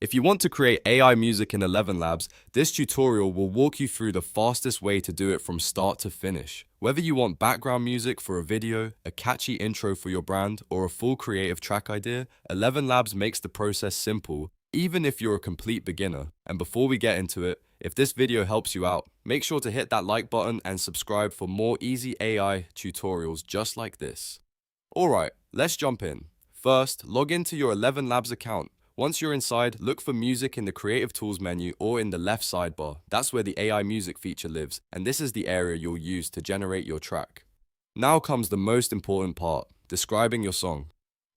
If you want to create AI music in ElevenLabs, this tutorial will walk you through the fastest way to do it from start to finish. Whether you want background music for a video, a catchy intro for your brand, or a full creative track idea, ElevenLabs makes the process simple, even if you're a complete beginner. And before we get into it, if this video helps you out, make sure to hit that like button and subscribe for more easy AI tutorials just like this. Alright, let's jump in. First, log into your ElevenLabs account. Once you're inside, look for music in the Creative Tools menu or in the left sidebar. That's where the AI music feature lives, and this is the area you'll use to generate your track. Now comes the most important part, describing your song.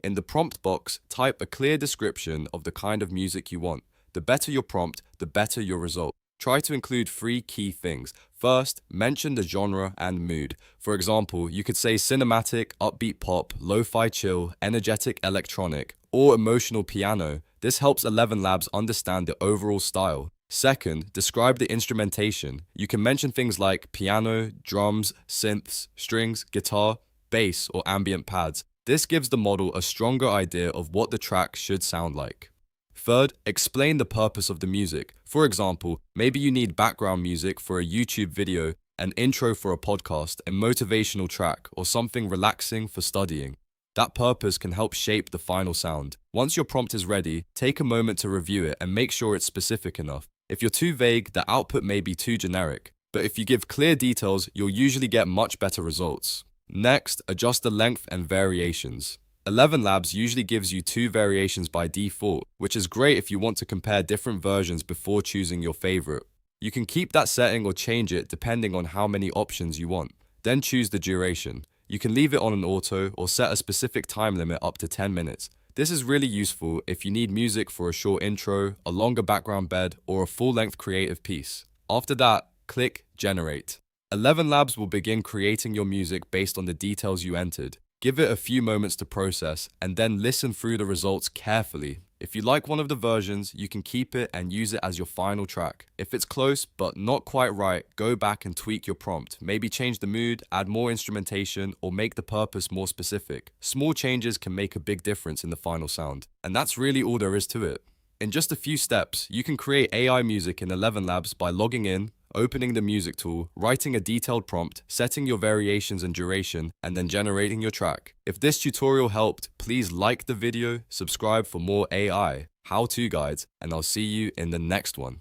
In the prompt box, type a clear description of the kind of music you want. The better your prompt, the better your result. Try to include 3 key things. First, mention the genre and mood. For example, you could say cinematic, upbeat pop, lo-fi chill, energetic electronic, or emotional piano. This helps ElevenLabs understand the overall style. Second, describe the instrumentation. You can mention things like piano, drums, synths, strings, guitar, bass, or ambient pads. This gives the model a stronger idea of what the track should sound like. Third, explain the purpose of the music. For example, maybe you need background music for a YouTube video, an intro for a podcast, a motivational track, or something relaxing for studying. That purpose can help shape the final sound. Once your prompt is ready, take a moment to review it and make sure it's specific enough. If you're too vague, the output may be too generic. But if you give clear details, you'll usually get much better results. Next, adjust the length and variations. ElevenLabs usually gives you 2 variations by default, which is great if you want to compare different versions before choosing your favorite. You can keep that setting or change it depending on how many options you want. Then choose the duration. You can leave it on an auto or set a specific time limit up to 10 minutes. This is really useful if you need music for a short intro, a longer background bed, or a full-length creative piece. After that, click Generate. ElevenLabs will begin creating your music based on the details you entered. Give it a few moments to process, and then listen through the results carefully. If you like one of the versions, you can keep it and use it as your final track. If it's close but not quite right, go back and tweak your prompt. Maybe change the mood, add more instrumentation, or make the purpose more specific. Small changes can make a big difference in the final sound. And that's really all there is to it. In just a few steps, you can create AI music in ElevenLabs by logging in, opening the music tool, writing a detailed prompt, setting your variations and duration, and then generating your track. If this tutorial helped, please like the video, subscribe for more AI, how-to guides, and I'll see you in the next one.